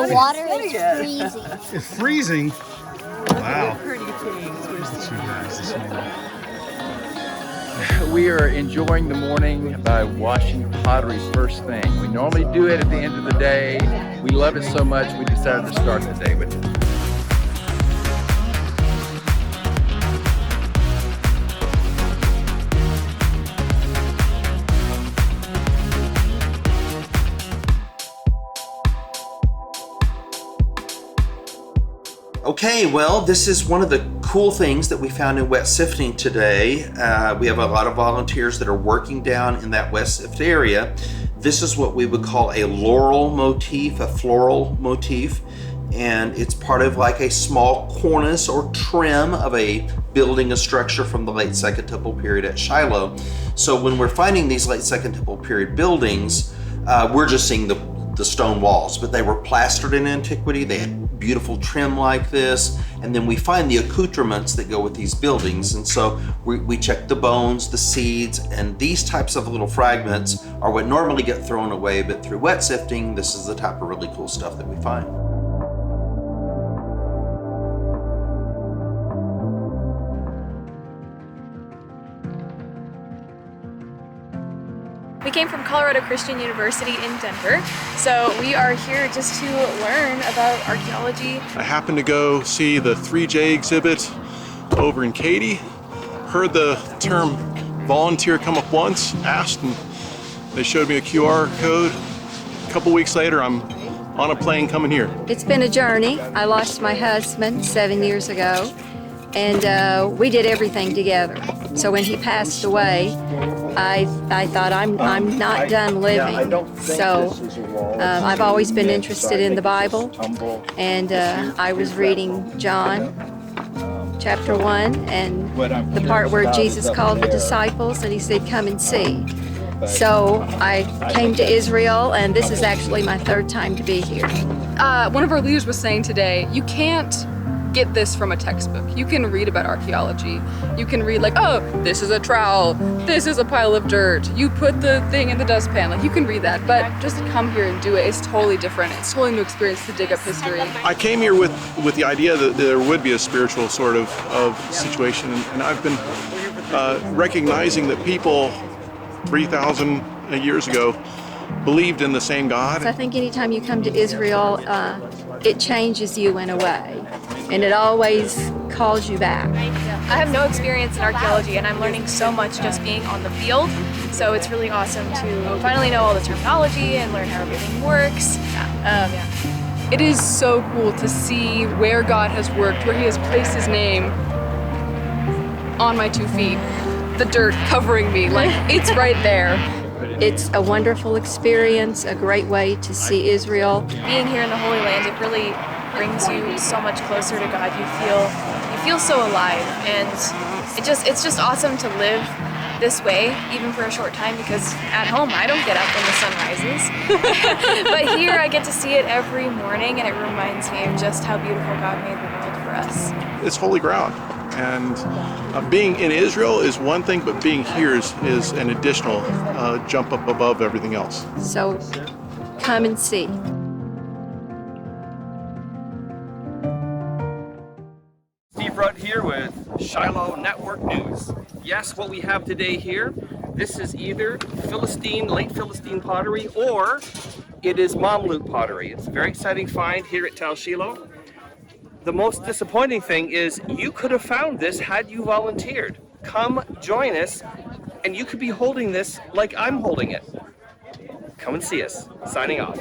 The water is freezing. It's freezing? Wow. Pretty things. Where's The two guys this morning. We are enjoying the morning by washing pottery first thing. We normally do it at the end of the day. We love it so much we decided to start the day with it. Okay, well, this is one of the cool things that we found in wet sifting today. We have a lot of volunteers that are working down in that wet sift area. This is what we would call a laurel motif, a floral motif, and it's part of like a small cornice or trim of a building, a structure from the late Second Temple period at Shiloh. So when we're finding these late Second Temple period buildings, we're just seeing the stone walls, but they were plastered in antiquity. They had beautiful trim like this, and then we find the accoutrements that go with these buildings. And so we check the bones, the seeds, and these types of little fragments are what normally get thrown away, but through wet sifting, this is the type of really cool stuff that we find. We came from Colorado Christian University in Denver, so we are here just to learn about archaeology. I happened to go see the 3J exhibit over in Katy, heard the term volunteer come up once, asked, and they showed me a QR code. A couple weeks later, I'm on a plane coming here. It's been a journey. I lost my husband 7 years ago, and we did everything together. So when he passed away, I thought I'm not done living. So I've always been interested in the Bible, and I was reading John chapter 1 and the part where Jesus called the disciples and he said, "Come and see." So I came to Israel, and this is actually my third time to be here. One of our leaders was saying today, you can't get this from a textbook. You can read about archaeology. You can read like, oh, this is a trowel, this is a pile of dirt, you put the thing in the dustpan. Like, you can read that, but just to come here and do it is totally different. It's a totally new experience to dig up history. I came here with the idea that there would be a spiritual sort of situation, and I've been recognizing that people 3,000 years ago believed in the same God. I think anytime you come to Israel, it changes you in a way, and it always calls you back. I have no experience in archaeology, and I'm learning so much just being on the field, so it's really awesome to finally know all the terminology and learn how everything works. It is so cool to see where God has worked, where he has placed his name on my 2 feet, the dirt covering me, like it's right there. It's a wonderful experience, a great way to see Israel. Being here in the Holy Land, it really brings you so much closer to God. You feel so alive, and it's just awesome to live this way, even for a short time, because at home I don't get up when the sun rises. But here I get to see it every morning, and it reminds me of just how beautiful God made the world for us. It's holy ground, and being in Israel is one thing, but being here is an additional jump up above everything else. So come and see. Steve Rudd here with Shiloh Network News. Yes, what we have today here, this is either late Philistine pottery, or it is Mamluk pottery. It's a very exciting find here at Tal Shiloh. The most disappointing thing is you could have found this had you volunteered. Come join us, and you could be holding this like I'm holding it. Come and see us. Signing off.